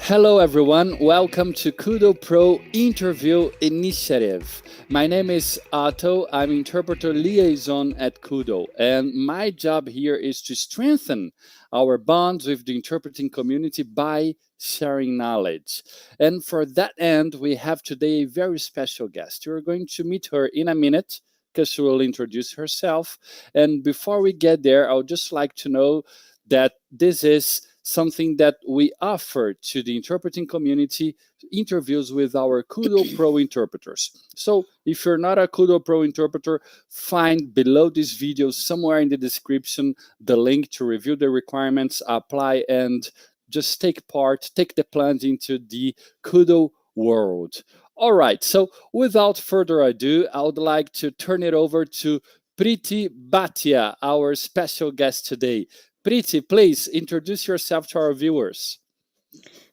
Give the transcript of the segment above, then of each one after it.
Hello, everyone. Welcome to KUDO Pro Interview Initiative. My name is Otto. I'm interpreter liaison at KUDO, and my job here is to strengthen our bonds with the interpreting community by sharing knowledge. And for that end, we have today a very special guest. You're going to meet her in a minute because she will introduce herself. And before we get there, I would just like to know that this is something that we offer to the interpreting community, interviews with our KUDO Pro interpreters. So if you're not a KUDO Pro interpreter, find below this video somewhere in the description the link to review the requirements, apply, and just take the plunge into the KUDO world. All right, so without further ado, I would like to turn it over to Priti Bhatia, our special guest today. Priti, please introduce yourself to our viewers.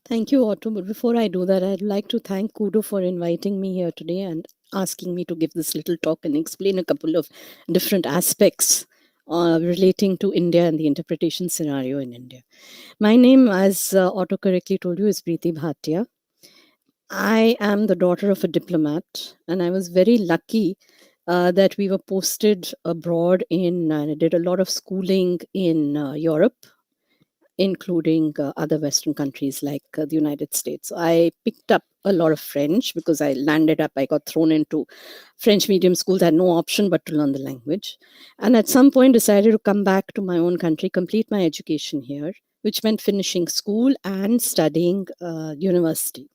Thank you, Otto. But before I do that, I'd like to thank KUDO for inviting me here today and asking me to give this little talk and explain a couple of different aspects relating to India and the interpretation scenario in India. My name, as Otto correctly told you, is Priti Bhatia. I am the daughter of a diplomat, and I was very lucky that we were posted abroad I did a lot of schooling in Europe, including other Western countries like the United States. So I picked up a lot of French because I got thrown into French medium schools. I had no option but to learn the language. And at some point decided to come back to my own country, complete my education here, which meant finishing school and studying university.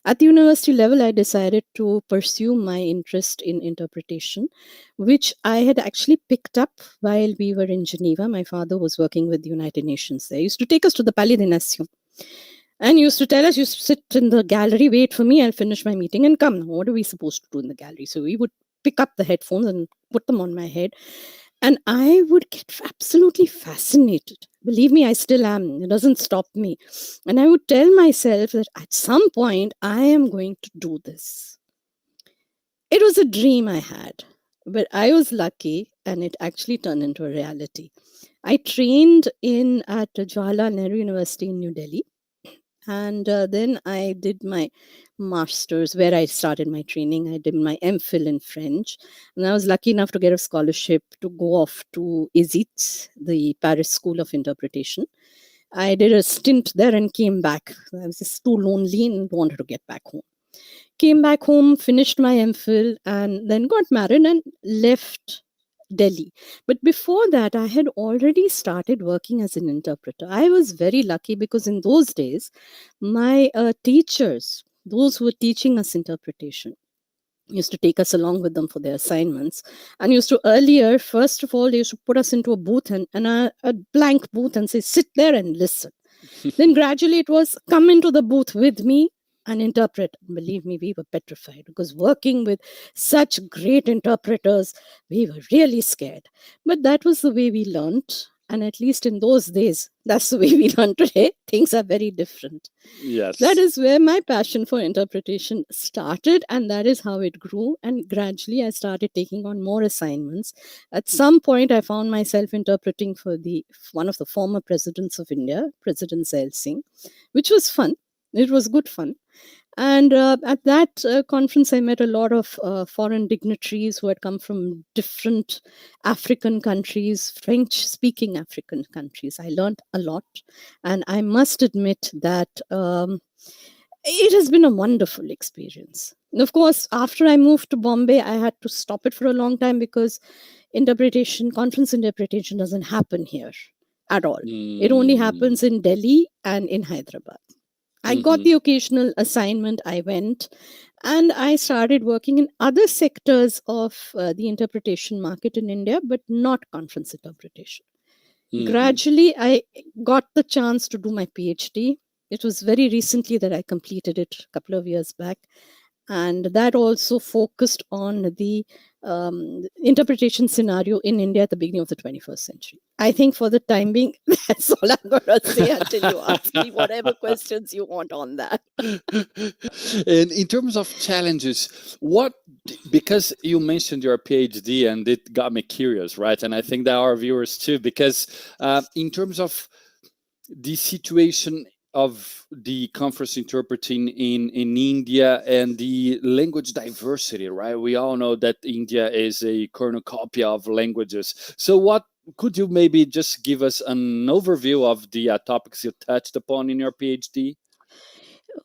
At the university level, I decided to pursue my interest in interpretation, which I had actually picked up while we were in Geneva. My father was working with the United Nations there. He used to take us to the Palais des Nations and used to tell us, you sit in the gallery, wait for me, I'll finish my meeting and come. Now, what are we supposed to do in the gallery? So we would pick up the headphones and put them on my head. And I would get absolutely fascinated. Believe me, I still am. It doesn't stop me. And I would tell myself that at some point, I am going to do this. It was a dream I had, but I was lucky and it actually turned into a reality. I trained at Jawaharlal Nehru University in New Delhi. And then I did my master's where I started my training. I did my MPhil in French. And I was lucky enough to get a scholarship to go off to ISIT, the Paris School of Interpretation. I did a stint there and came back. I was just too lonely and wanted to get back home. Came back home, finished my MPhil, and then got married and left Delhi. But before that, I had already started working as an interpreter. I was very lucky because in those days, my teachers, those who were teaching us interpretation, used to take us along with them for their assignments and used to earlier, first of all, they used to put us into a booth and a blank booth and say, sit there and listen. Then gradually it was come into the booth with me and interpret. Believe me, we were petrified because working with such great interpreters, we were really scared. But that was the way we learned. And at least in those days, that's the way we learn today. Things are very different. Yes. That is where my passion for interpretation started, and that is how it grew. And gradually, I started taking on more assignments. At some point, I found myself interpreting for one of the former presidents of India, President Zail Singh, which was fun. It was good fun. And at that conference, I met a lot of foreign dignitaries who had come from different African countries, French-speaking African countries. I learned a lot. And I must admit that it has been a wonderful experience. And of course, after I moved to Bombay, I had to stop it for a long time because conference interpretation doesn't happen here at all. It only happens in Delhi and in Hyderabad. I got the occasional assignment, I went, and I started working in other sectors of the interpretation market in India, but not conference interpretation. Gradually, I got the chance to do my PhD. It was very recently that I completed it, a couple of years back. And that also focused on the interpretation scenario in India at the beginning of the 21st century. I think for the time being, that's all I'm going to say until you ask me whatever questions you want on that. And in terms of challenges, because you mentioned your PhD and it got me curious, right? And I think that our viewers too, because in terms of the situation of the conference interpreting in India and the language diversity, right? We all know that India is a cornucopia of languages. So, what could you maybe just give us an overview of the topics you touched upon in your PhD?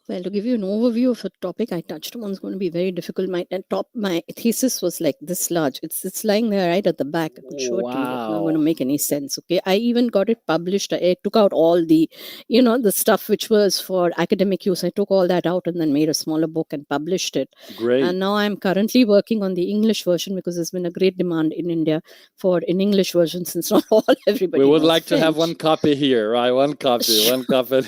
Well, to give you an overview of a topic I touched upon is going to be very difficult. My thesis was like this large. It's lying there right at the back. I could show it to you. It's not going to Wow. make any sense. Okay, I even got it published. I took out all the, the stuff which was for academic use. I took all that out and then made a smaller book and published it. Great. And now I'm currently working on the English version because there's been a great demand in India for an English version, since not all everybody We would knows like to have French. one copy here, right? One copy, one copy.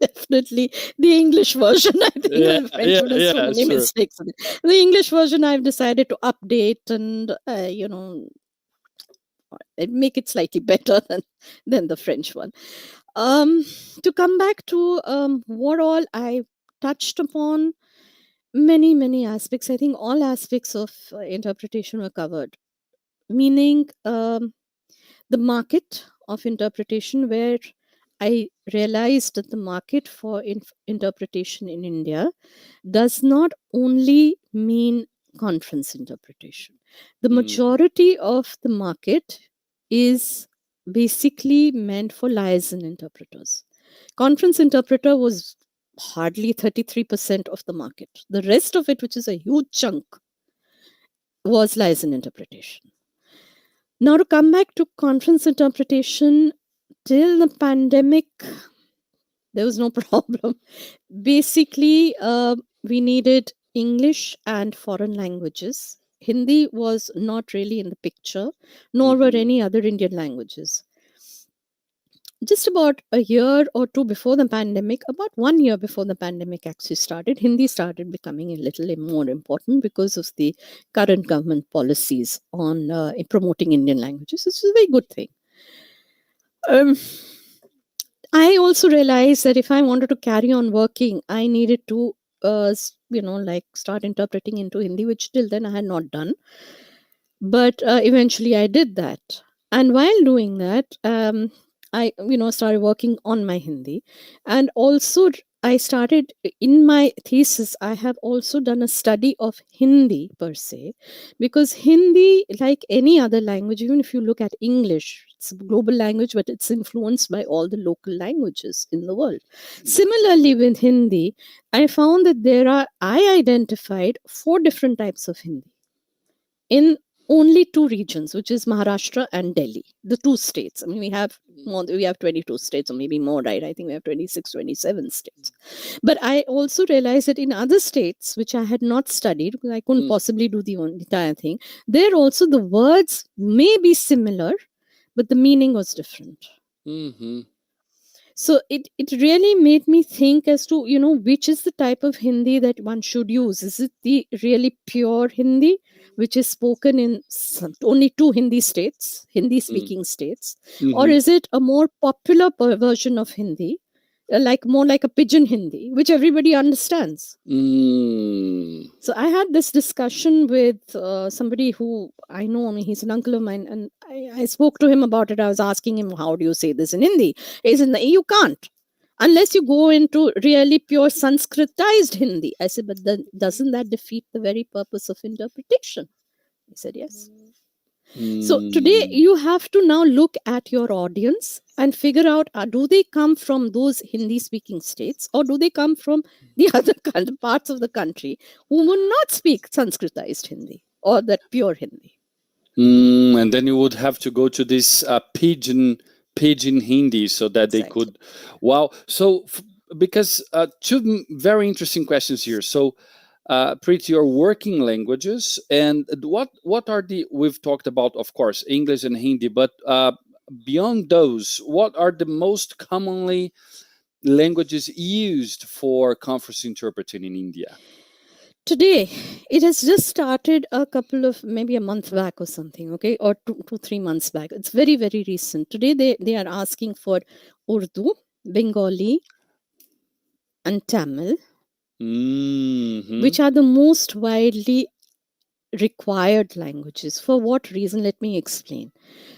Definitely the English version. I think Yeah, the French yeah, one has so yeah, many sure. mistakes in it. The English version I've decided to update and make it slightly better than the French one. To come back to what all I touched upon, many aspects. I think all aspects of interpretation were covered. Meaning the market of interpretation, where I realized that the market for interpretation in India does not only mean conference interpretation. The majority of the market is basically meant for liaison interpreters. Conference interpreter was hardly 33% of the market. The rest of it, which is a huge chunk, was liaison interpretation. Now, to come back to conference interpretation, till the pandemic, there was no problem. Basically, we needed English and foreign languages. Hindi was not really in the picture, nor were any other Indian languages. Just about a year or two before the pandemic, about 1 year before the pandemic actually started, Hindi started becoming a little more important because of the current government policies on promoting Indian languages. It's a very good thing. I also realized that if I wanted to carry on working, I needed to, start interpreting into Hindi, which till then I had not done. But eventually I did that. And while doing that, I, started working on my Hindi. And also I started, in my thesis, I have also done a study of Hindi per se, because Hindi, like any other language, even if you look at English, it's a global language, but it's influenced by all the local languages in the world. Similarly, with Hindi, I found that I identified 4 different types of Hindi in only 2 regions, which is Maharashtra and Delhi, the 2 states. I mean, we have 22 states, or maybe more, right? I think we have 26, 27 states. But I also realized that in other states, which I had not studied, because I couldn't possibly do the entire thing, there also the words may be similar, but the meaning was different. So it really made me think as to, which is the type of Hindi that one should use. Is it the really pure Hindi, which is spoken in only 2 Hindi speaking states? Or is it a more popular version of Hindi, more like a pidgin Hindi, which everybody understands? So I had this discussion with somebody who I know. I mean, he's an uncle of mine, and I spoke to him about it. I was asking him, how do you say this in Hindi? He said, you can't. Unless you go into really pure Sanskritized Hindi. I said, but then doesn't that defeat the very purpose of interpretation? He said, yes. So today you have to now look at your audience and figure out, do they come from those Hindi speaking states, or do they come from the other parts of the country who will not speak Sanskritized Hindi or that pure Hindi? And then you would have to go to this pidgin Hindi so that they could. Wow. So because 2 very interesting questions here. So Priti, your working languages, and what are we've talked about, of course, English and Hindi, but beyond those, what are the most commonly languages used for conference interpreting in India? Today, it has just started maybe a month back or something, okay, or 3 months back. It's very, very recent. Today, they are asking for Urdu, Bengali, and Tamil, which are the most widely required languages. For what reason? Let me explain.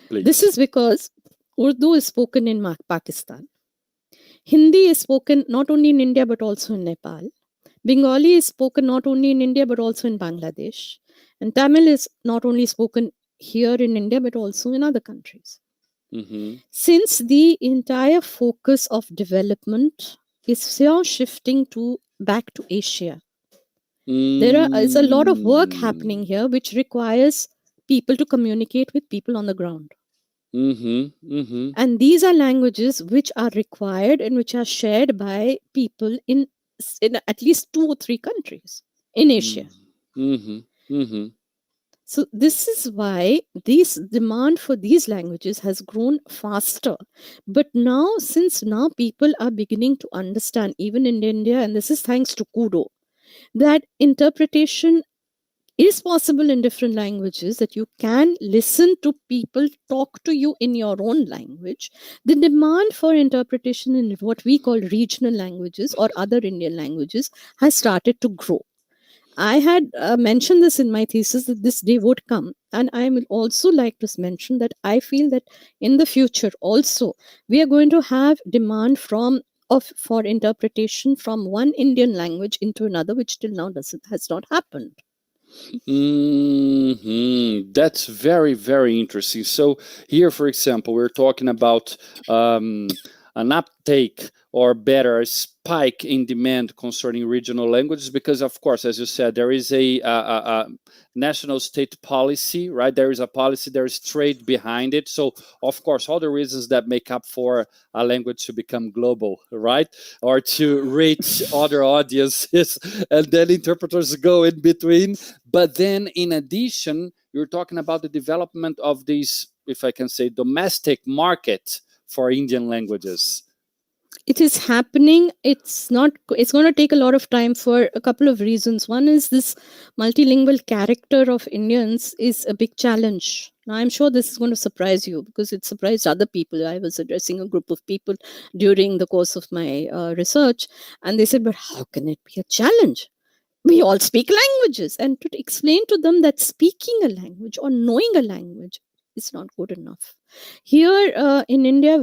Please. This is because Urdu is spoken in Pakistan. Hindi is spoken not only in India but also in Nepal. Bengali is spoken not only in India but also in Bangladesh. And Tamil is not only spoken here in India but also in other countries. Mm-hmm. Since the entire focus of development is now shifting back to Asia, there is a lot of work happening here which requires people to communicate with people on the ground. Mm-hmm. Mm-hmm. And these are languages which are required and which are shared by people in at least 2 or 3 countries in Asia. Mm-hmm. Mm-hmm. So this is why this demand for these languages has grown faster. But now, since now people are beginning to understand, even in India, and this is thanks to KUDO, that interpretation is possible in different languages, that you can listen to people talk to you in your own language. The demand for interpretation in what we call regional languages or other Indian languages has started to grow. I had mentioned this in my thesis that this day would come, and I will also like to mention that I feel that in the future also we are going to have demand for interpretation from one Indian language into another, which till now has not happened. That's very, very interesting. So here, for example, we're talking about an uptake, or better, a spike in demand concerning regional languages, because, of course, as you said, there is a national state policy, right? There is a policy, there is trade behind it. So, of course, all the reasons that make up for a language to become global, right? Or to reach other audiences, and then interpreters go in between. But then, in addition, you're talking about the development of these, if I can say, domestic market for Indian languages. It is happening. It's going to take a lot of time for a couple of reasons. One is this multilingual character of Indians is a big challenge. Now, I'm sure this is going to surprise you because it surprised other people. I was addressing a group of people during the course of my research, and they said, but how can it be a challenge? We all speak languages. And to explain to them that speaking a language or knowing a language is not good enough. Here in India,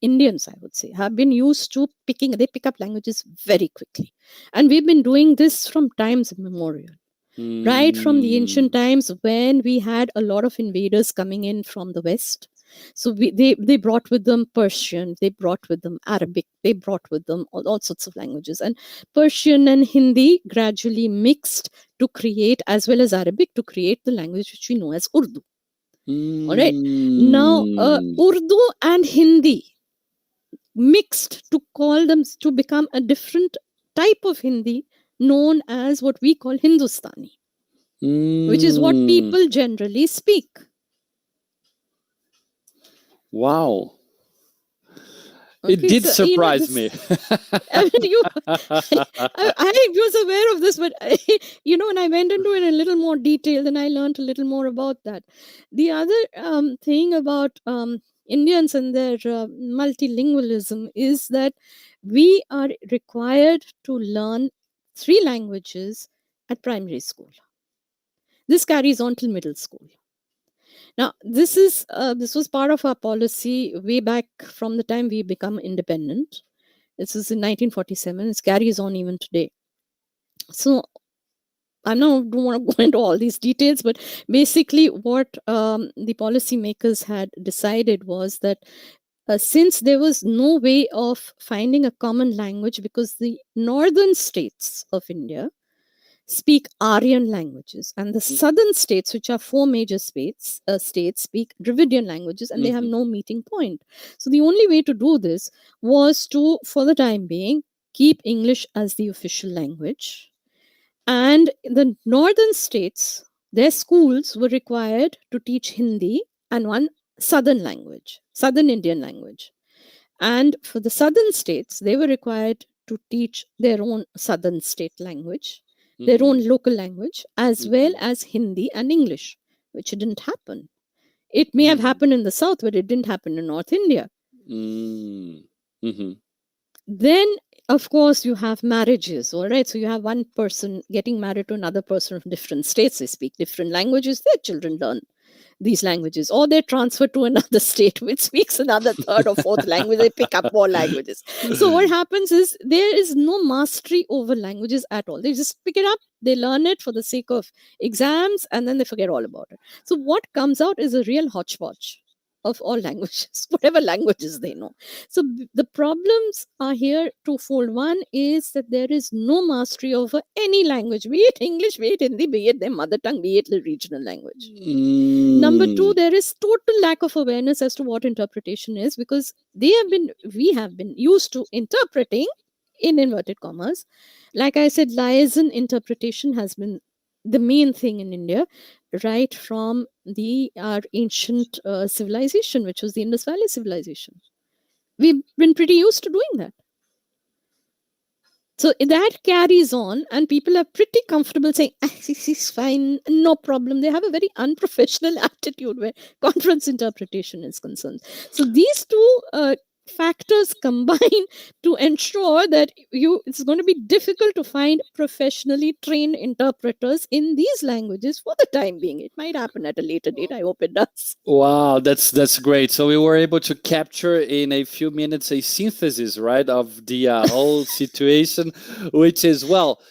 Indians, I would say, have been used to they pick up languages very quickly. And we've been doing this from times immemorial. Right from the ancient times, when we had a lot of invaders coming in from the West. So they brought with them Persian, they brought with them Arabic, they brought with them all sorts of languages. And Persian and Hindi gradually mixed to create, as well as Arabic, to create the language which we know as Urdu. All right. Now, Urdu and Hindi mixed to become a different type of Hindi known as what we call Hindustani, which is what people generally speak. Wow. Okay, it did surprise me. I was aware of this, but when I went into it in a little more detail, then I learned a little more about that. The other thing about Indians and their multilingualism is that we are required to learn 3 languages at primary school. This carries on till middle school. Now, this was part of our policy way back from the time we become independent. This is in 1947. It carries on even today. So, I don't want to go into all these details, but basically what the policymakers had decided was that since there was no way of finding a common language, because the northern states of India speak Aryan languages, and the southern states, which are 4 major states, speak Dravidian languages, and they have no meeting point. So the only way to do this was to, for the time being, keep English as the official language. And the northern states, their schools were required to teach Hindi and one southern language, southern Indian language. And for the southern states, they were required to teach their own southern state language, their own local language, as well as Hindi and English, which didn't happen. It may have happened in the south, but it didn't happen in North India. Then, of course, you have marriages, all right? So you have one person getting married to another person from different states. They speak different languages. Their children learn these languages, or they're transferred to another state which speaks another third or fourth language. They pick up more languages. So what happens is there is no mastery over languages at all. They just pick it up, they learn it for the sake of exams, and then they forget all about it. So what comes out is a real hodgepodge of all languages, whatever languages they know. So the problems are here twofold. One is that there is no mastery over any language, be it English, be it Hindi, be it their mother tongue, be it the regional language. Number two, there is total lack of awareness as to what interpretation is, because we have been used to interpreting, in inverted commas. Like I said, liaison interpretation has been the main thing in India, right from our ancient civilization, which was the Indus Valley civilization. We've been pretty used to doing that. So that carries on, and people are pretty comfortable saying, this is fine, no problem. They have a very unprofessional attitude where conference interpretation is concerned. So these two factors combine to ensure that it's going to be difficult to find professionally trained interpreters in these languages for the time being. It might happen at a later date. I hope it does. Wow, that's great. So we were able to capture in a few minutes a synthesis, right, of the whole situation, which is, well,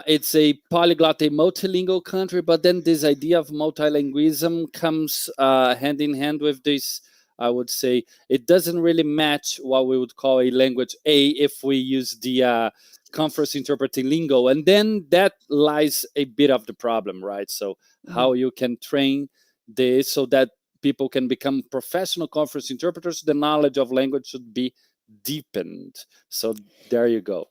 it's a polyglot, a multilingual country, but then this idea of multilingualism comes hand in hand with this. I would say it doesn't really match what we would call a language A if we use the conference interpreting lingo. And then that lies a bit of the problem, right? So how you can train this so that people can become professional conference interpreters, the knowledge of language should be deepened. So there you go.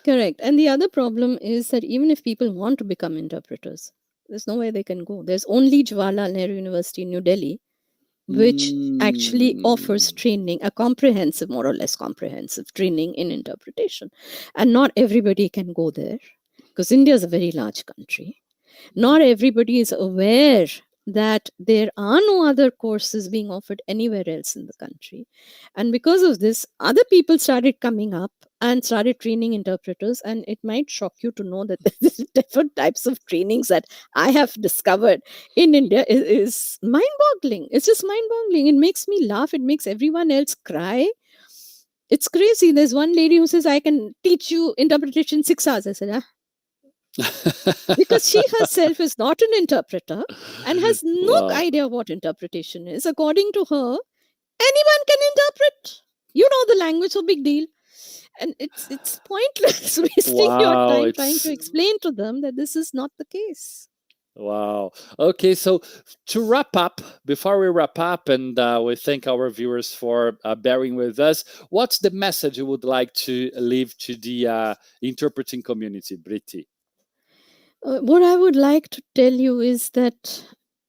Correct. And the other problem is that even if people want to become interpreters, there's nowhere they can go. There's only Jawaharlal Nehru University in New Delhi, which actually offers training, a comprehensive, more or less comprehensive training in interpretation. And not everybody can go there, because India is a very large country. Not everybody is aware that there are no other courses being offered anywhere else in the country. And because of this, other people started coming up and started training interpreters. And it might shock you to know that there's different types of trainings that I have discovered in India is mind-boggling. It's just mind-boggling. It makes me laugh. It makes everyone else cry. It's crazy. There's one lady who says, I can teach you interpretation in 6 hours. I said, because she herself is not an interpreter and has no idea what interpretation is. According to her, anyone can interpret. You know the language, so big deal. And it's pointless wasting your time trying to explain to them that this is not the case. Wow. Okay, so to wrap up, before we wrap up, and we thank our viewers for bearing with us, what's the message you would like to leave to the interpreting community, Priti? What I would like to tell you is that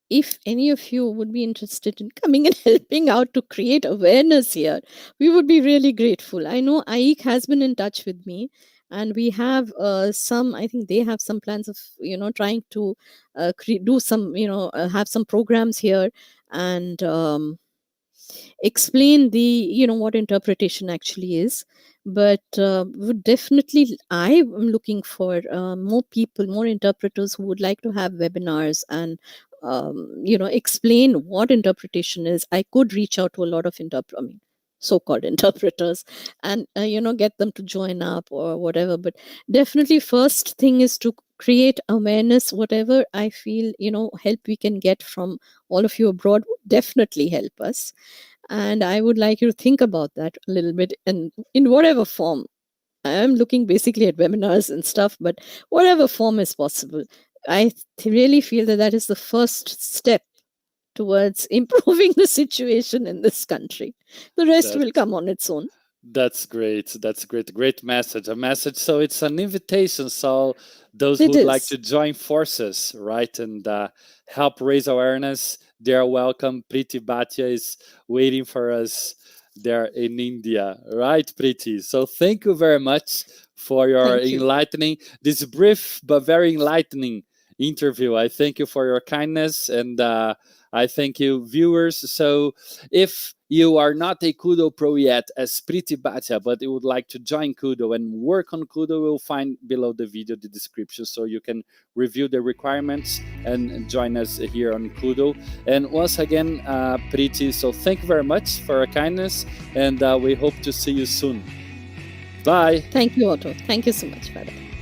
if any of you would be interested in coming and helping out to create awareness here, we would be really grateful. I know AIC has been in touch with me, and we have I think they have some plans of, trying to do some, have some programs here and explain what interpretation actually is. But would definitely, I am looking for more people, more interpreters who would like to have webinars and explain what interpretation is. I could reach out to a lot of so-called interpreters and get them to join up or whatever. But definitely first thing is to create awareness. Whatever I feel help we can get from all of you abroad would definitely help us. And I would like you to think about that a little bit, and in whatever form. I'm looking basically at webinars and stuff, but whatever form is possible. I really feel that is the first step towards improving the situation in this country. The rest will come on its own. That's great. That's great. Great message. A message. So it's an invitation. So those who would like to join forces, right, and help raise awareness, they're welcome. Priti Bhatia is waiting for us there in India, right, Priti? So thank you very much for your enlightening, this brief but very enlightening interview. I thank you for your kindness, and I thank you, viewers. So if you are not a KUDO Pro yet as Priti Bhatia, but you would like to join KUDO and work on KUDO, you'll find below the video the description so you can review the requirements and join us here on KUDO. And once again, Priti, so thank you very much for your kindness, and we hope to see you soon. Bye. Thank you, Otto. Thank you so much. Bye-bye.